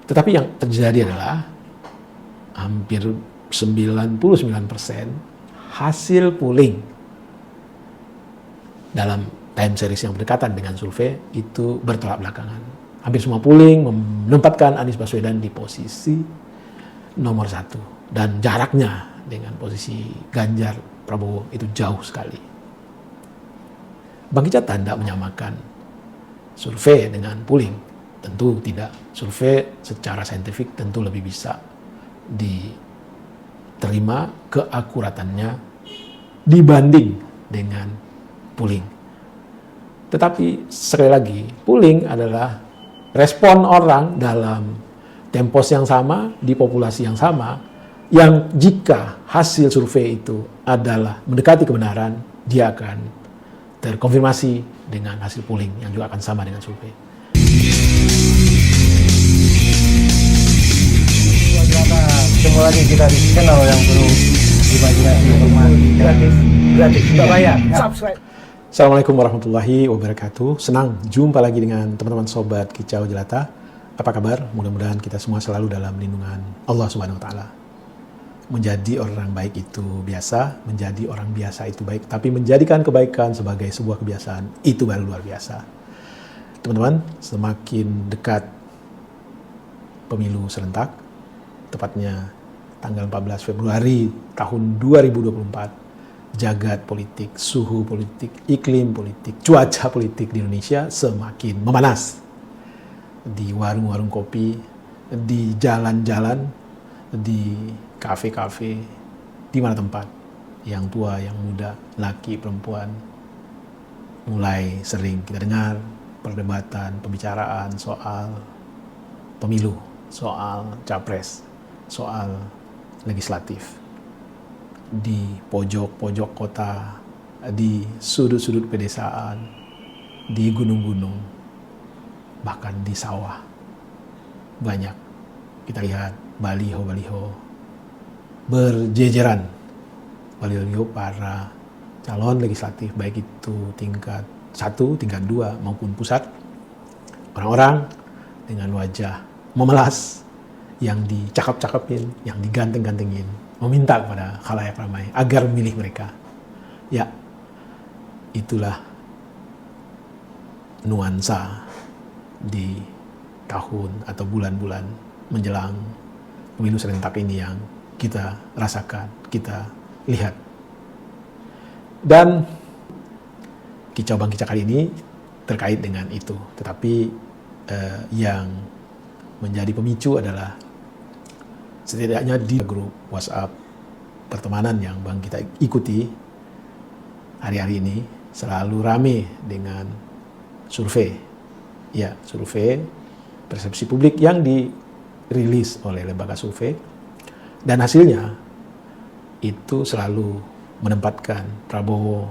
Tetapi yang terjadi adalah hampir 99% hasil polling dalam time series yang berdekatan dengan survei itu bertolak belakangan. Hampir semua polling menempatkan Anies Baswedan di posisi nomor 1. Dan jaraknya dengan posisi Ganjar Prabowo itu jauh sekali. Bang Ican tidak menyamakan survei dengan polling. Tentu tidak. Survei secara saintifik tentu lebih bisa diterima keakuratannya dibanding dengan polling. Tetapi sekali lagi, polling adalah respon orang dalam tempos yang sama, di populasi yang sama, yang jika hasil survei itu adalah mendekati kebenaran, dia akan terkonfirmasi dengan hasil polling yang juga akan sama dengan survei. Ketemu lagi kita di channel yang penuh imajinasi, gratis, tidak bayar. Subscribe. Assalamualaikum warahmatullahi wabarakatuh. Senang jumpa lagi dengan teman-teman sobat Kicau Jelata. Apa kabar? Mudah-mudahan kita semua selalu dalam lindungan Allah Subhanahu wa taala. Menjadi orang baik itu biasa, menjadi orang biasa itu baik, tapi menjadikan kebaikan sebagai sebuah kebiasaan itu baru luar biasa. Teman-teman, semakin dekat pemilu serentak, tepatnya tanggal 14 Februari tahun 2024, jagat politik, suhu politik, iklim politik, cuaca politik di Indonesia semakin memanas. Di warung-warung kopi, di jalan-jalan, di kafe-kafe, di mana tempat, yang tua, yang muda, laki, perempuan, mulai sering kita dengar perdebatan, pembicaraan soal pemilu, soal capres, soal legislatif. Di pojok-pojok kota, di sudut-sudut pedesaan, di gunung-gunung, bahkan di sawah. Banyak kita lihat baliho-baliho berjejeran. Baliho para calon legislatif, baik itu tingkat 1, tingkat 2 maupun pusat. Orang-orang dengan wajah memelas yang dicakap-cakapin, yang diganteng-gantengin, meminta kepada khalayak ramai agar memilih mereka. Ya, itulah nuansa di tahun atau bulan-bulan menjelang pemilu serentak ini yang kita rasakan, kita lihat. Dan Kicau Bang Kicau kali ini terkait dengan itu. Tetapi yang menjadi pemicu adalah setidaknya di grup WhatsApp pertemanan yang Bang kita ikuti hari-hari ini selalu rame dengan survei. Ya, survei persepsi publik yang dirilis oleh lembaga survei. Dan hasilnya itu selalu menempatkan Prabowo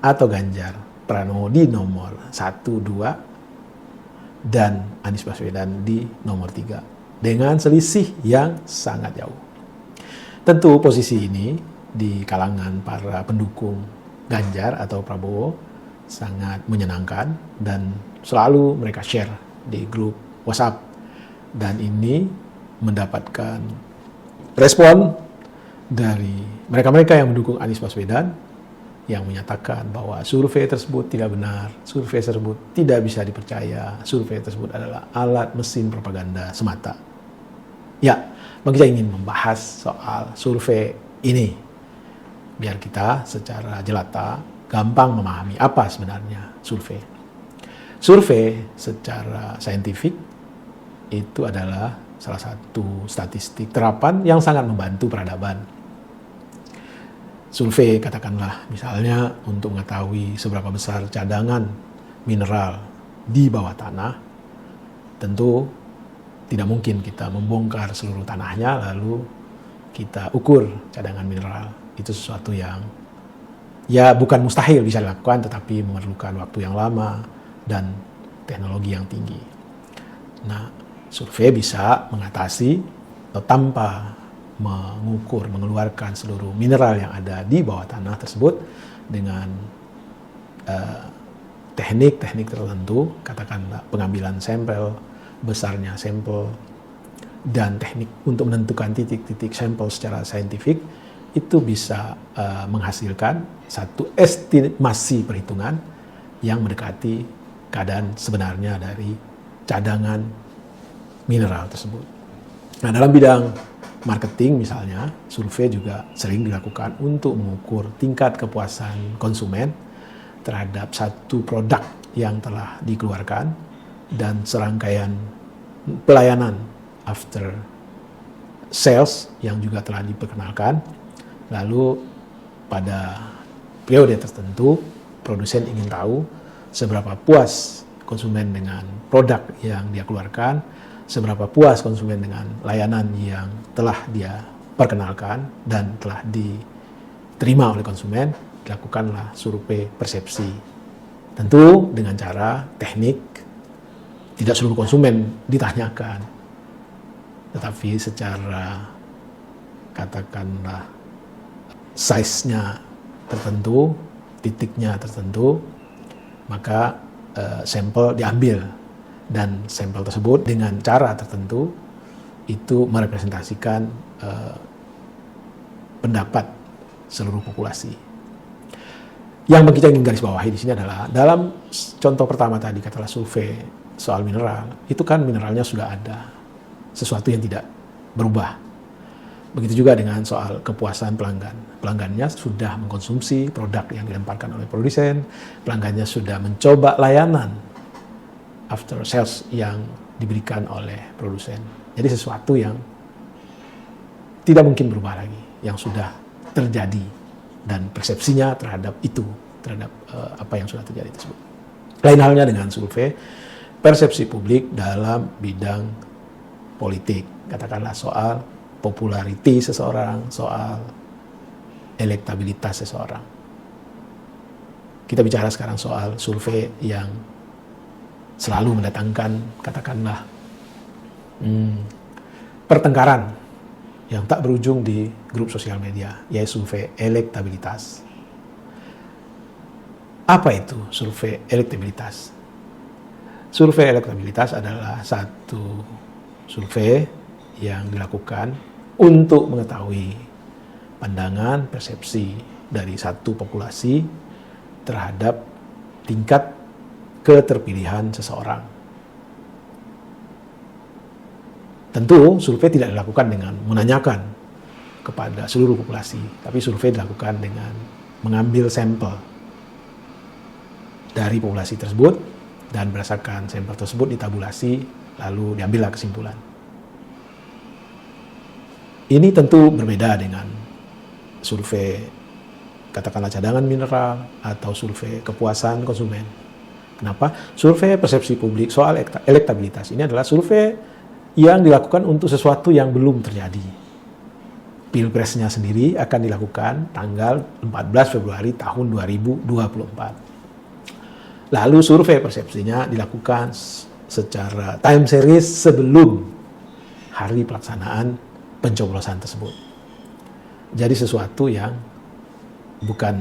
atau Ganjar Pranowo di nomor 1, 2 dan Anies Baswedan di nomor 3. Dengan selisih yang sangat jauh. Tentu posisi ini di kalangan para pendukung Ganjar atau Prabowo sangat menyenangkan dan selalu mereka share di grup WhatsApp. Dan ini mendapatkan respon dari mereka-mereka yang mendukung Anies Baswedan yang menyatakan bahwa survei tersebut tidak benar, survei tersebut tidak bisa dipercaya, survei tersebut adalah alat mesin propaganda semata. Ya, Bang kita ingin membahas soal survei ini biar kita secara jelata gampang memahami apa sebenarnya survei. Survei secara saintifik itu adalah salah satu statistik terapan yang sangat membantu peradaban. Survei katakanlah misalnya untuk mengetahui seberapa besar cadangan mineral di bawah tanah, tentu tidak mungkin kita membongkar seluruh tanahnya lalu kita ukur cadangan mineral. Itu sesuatu yang ya bukan mustahil bisa dilakukan, tetapi memerlukan waktu yang lama dan teknologi yang tinggi. Nah, survei bisa mengatasi atau tanpa mengukur, mengeluarkan seluruh mineral yang ada di bawah tanah tersebut dengan teknik-teknik tertentu, katakanlah pengambilan sampel, besarnya sampel, dan teknik untuk menentukan titik-titik sampel secara saintifik, itu bisa menghasilkan satu estimasi perhitungan yang mendekati keadaan sebenarnya dari cadangan mineral tersebut. Nah, dalam bidang marketing misalnya, survei juga sering dilakukan untuk mengukur tingkat kepuasan konsumen terhadap satu produk yang telah dikeluarkan dan serangkaian pelayanan after sales yang juga telah diperkenalkan. Lalu pada periode tertentu, produsen ingin tahu seberapa puas konsumen dengan produk yang dia keluarkan, seberapa puas konsumen dengan layanan yang telah dia perkenalkan dan telah diterima oleh konsumen. Dilakukanlah survei persepsi. Tentu dengan cara teknik, tidak seluruh konsumen ditanyakan, tetapi secara katakanlah size-nya tertentu, titiknya tertentu, maka sampel diambil, dan sampel tersebut dengan cara tertentu itu merepresentasikan pendapat seluruh populasi. Yang kita ingin garis bawahi di sini adalah dalam contoh pertama tadi, katakanlah survei soal mineral, itu kan mineralnya sudah ada, sesuatu yang tidak berubah. Begitu juga dengan soal kepuasan pelanggan. Pelanggannya sudah mengkonsumsi produk yang dilemparkan oleh produsen, pelanggannya sudah mencoba layanan after sales yang diberikan oleh produsen. Jadi sesuatu yang tidak mungkin berubah lagi, yang sudah terjadi, dan persepsinya terhadap itu, terhadap apa yang sudah terjadi tersebut. Lain halnya dengan survei persepsi publik dalam bidang politik. Katakanlah soal popularity seseorang, soal elektabilitas seseorang. Kita bicara sekarang soal survei yang selalu mendatangkan, katakanlah, pertengkaran yang tak berujung di grup sosial media, yaitu survei elektabilitas. Apa itu survei elektabilitas? Survei elektabilitas adalah satu survei yang dilakukan untuk mengetahui pandangan, persepsi dari satu populasi terhadap tingkat keterpilihan seseorang. Tentu survei tidak dilakukan dengan menanyakan kepada seluruh populasi, tapi survei dilakukan dengan mengambil sampel dari populasi tersebut, dan berdasarkan sampel tersebut ditabulasi, lalu diambillah kesimpulan. Ini tentu berbeda dengan survei katakanlah cadangan mineral atau survei kepuasan konsumen. Kenapa? Survei persepsi publik soal elektabilitas ini adalah survei yang dilakukan untuk sesuatu yang belum terjadi. Pilpresnya sendiri akan dilakukan tanggal 14 Februari tahun 2024. Lalu survei persepsinya dilakukan secara time series sebelum hari pelaksanaan pencoblosan tersebut. Jadi sesuatu yang bukan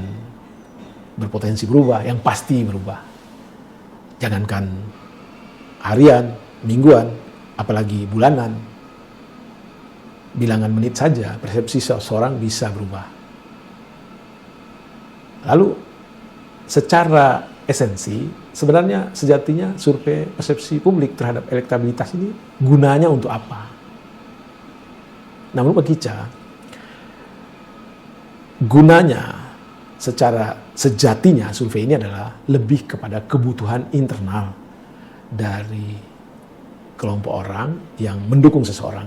berpotensi berubah, yang pasti berubah. Jangankan harian, mingguan, apalagi bulanan, bilangan menit saja persepsi seseorang bisa berubah. Lalu secara esensi, sebenarnya sejatinya survei persepsi publik terhadap elektabilitas ini gunanya untuk apa? Namun bagi Kica, gunanya secara sejatinya survei ini adalah lebih kepada kebutuhan internal dari kelompok orang yang mendukung seseorang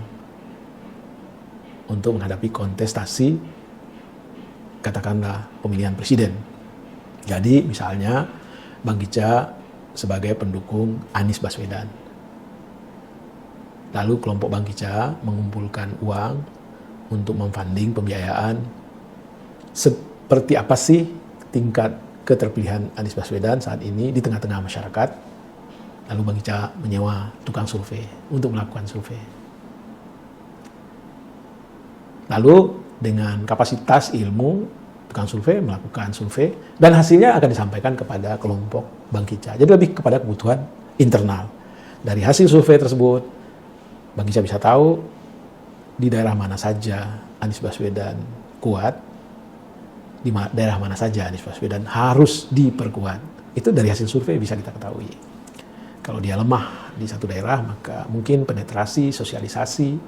untuk menghadapi kontestasi, katakanlah pemilihan presiden. Jadi misalnya Bang Kica sebagai pendukung Anies Baswedan. Lalu kelompok Bang Kica mengumpulkan uang untuk memfunding pembiayaan. Seperti apa sih tingkat keterpilihan Anies Baswedan saat ini di tengah-tengah masyarakat? Lalu Bang Kica menyewa tukang survei untuk melakukan survei. Lalu dengan kapasitas ilmu, tukang survei melakukan survei dan hasilnya akan disampaikan kepada kelompok Bang Kica. Jadi lebih kepada kebutuhan internal. Dari hasil survei tersebut, Bang Ica bisa tahu di daerah mana saja Anies Baswedan kuat, di daerah mana saja Anies Baswedan harus diperkuat. Itu dari hasil survei bisa kita ketahui. Kalau dia lemah di satu daerah, maka mungkin penetrasi, sosialisasi,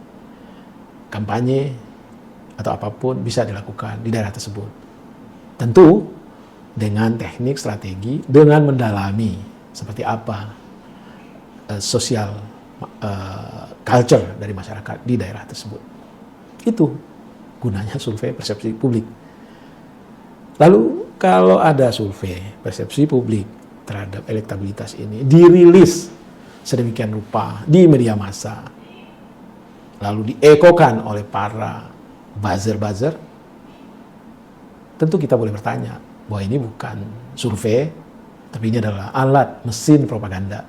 kampanye, atau apapun bisa dilakukan di daerah tersebut. Tentu dengan teknik, strategi, dengan mendalami seperti apa sosial culture dari masyarakat di daerah tersebut. Itu gunanya survei persepsi publik. Lalu kalau ada survei persepsi publik terhadap elektabilitas ini dirilis sedemikian rupa di media massa, lalu diekokan oleh para buzzer-buzzer, tentu kita boleh bertanya bahwa ini bukan survei, tapi ini adalah alat mesin propaganda.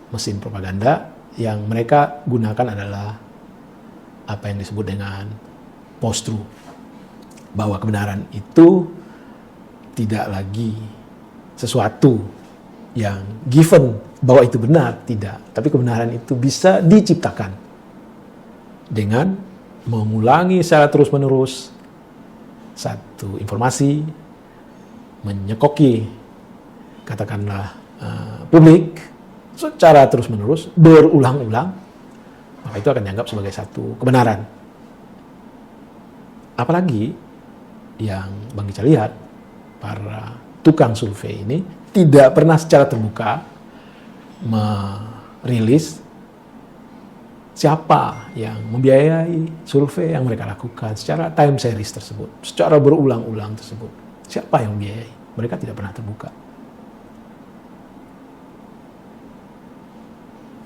Mesin propaganda yang mereka gunakan adalah apa yang disebut dengan post-truth. Bahwa kebenaran itu tidak lagi sesuatu yang given bahwa itu benar, tidak. Tapi kebenaran itu bisa diciptakan dengan mengulangi secara terus-menerus satu informasi, menyekoki katakanlah publik secara terus-menerus, berulang-ulang, maka itu akan dianggap sebagai satu kebenaran. Apalagi yang Bang Ica lihat, para tukang survei ini tidak pernah secara terbuka merilis siapa yang membiayai survei yang mereka lakukan secara time series tersebut, secara berulang-ulang tersebut. Siapa yang membiayai? Mereka tidak pernah terbuka.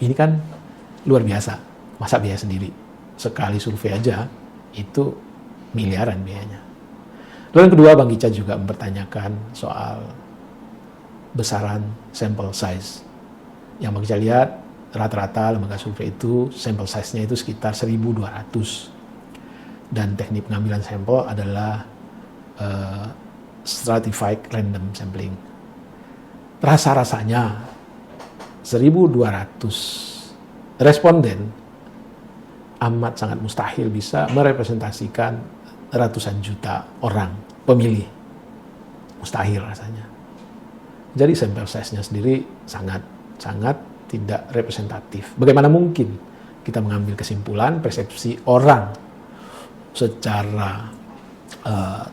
Ini kan luar biasa. Masa biaya sendiri? Sekali survei aja itu miliaran biayanya. Lalu yang kedua, Bang Ica juga mempertanyakan soal besaran sampel size. Yang Bang Ica lihat, rata-rata lembaga survei itu sampel size-nya itu sekitar 1.200. Dan teknik pengambilan sampel adalah stratified random sampling. Rasa-rasanya 1.200 responden amat sangat mustahil bisa merepresentasikan ratusan juta orang pemilih. Mustahil rasanya. Jadi sampel size-nya sendiri sangat tidak representatif. Bagaimana mungkin kita mengambil kesimpulan persepsi orang secara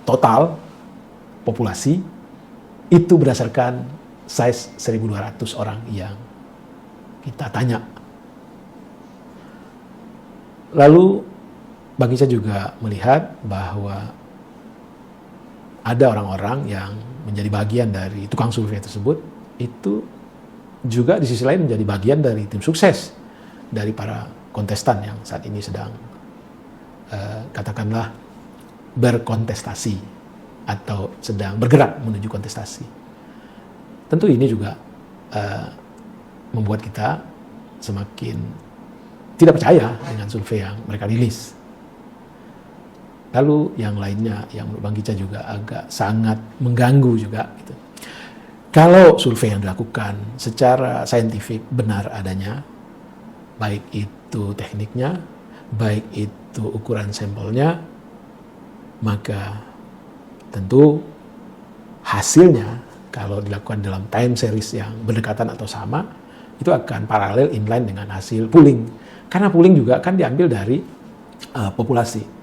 total populasi itu berdasarkan size 1.200 orang yang kita tanya. Lalu Bang Ica juga melihat bahwa ada orang-orang yang menjadi bagian dari tukang survei tersebut, itu juga di sisi lain menjadi bagian dari tim sukses dari para kontestan yang saat ini sedang katakanlah berkontestasi atau sedang bergerak menuju kontestasi. Tentu ini juga membuat kita semakin tidak percaya dengan survei yang mereka rilis. Lalu yang lainnya yang menurut Bang Ica juga agak sangat mengganggu juga gitu. Kalau survei yang dilakukan secara saintifik benar adanya, baik itu tekniknya, baik itu ukuran sampelnya, maka tentu hasilnya kalau dilakukan dalam time series yang berdekatan atau sama, itu akan paralel inline dengan hasil pooling. Karena pooling juga kan diambil dari populasi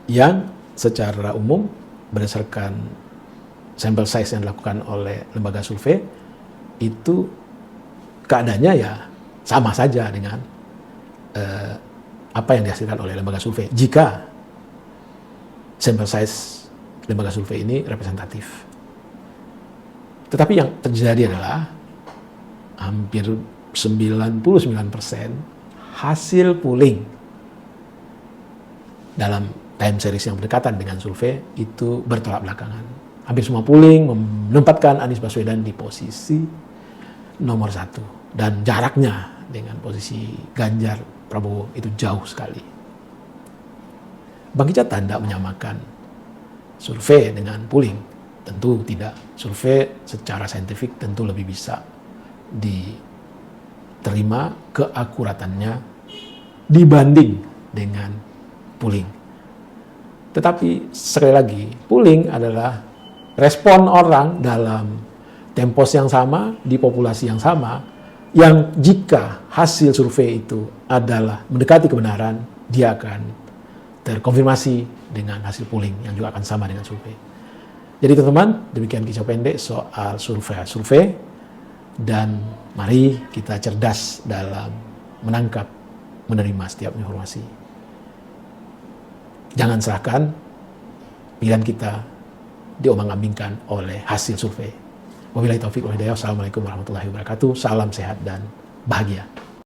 yang secara umum berdasarkan sampel size yang dilakukan oleh lembaga survei itu keadaannya ya sama saja dengan apa yang dihasilkan oleh lembaga survei jika sampel size lembaga survei ini representatif. Tetapi yang terjadi adalah hampir 99% hasil pooling dalam time series yang berdekatan dengan survei itu bertolak belakangan. Hampir semua polling menempatkan Anies Baswedan di posisi nomor 1. Dan jaraknya dengan posisi Ganjar Prabowo itu jauh sekali. Bang Ica tidak menyamakan survei dengan polling. Tentu tidak. Survei secara saintifik tentu lebih bisa terima keakuratannya dibanding dengan pooling. Tetapi sekali lagi, pooling adalah respon orang dalam tempos yang sama, di populasi yang sama, yang jika hasil survei itu adalah mendekati kebenaran, dia akan terkonfirmasi dengan hasil pooling yang juga akan sama dengan survei. Jadi teman-teman, demikian kisah pendek soal survei, dan mari kita cerdas dalam menangkap, menerima setiap informasi. Jangan serahkan pilihan kita diombang-ambingkan oleh hasil survei. Wabillahi taufiq wal hidayah. Wassalamualaikum warahmatullahi wabarakatuh. Salam sehat dan bahagia.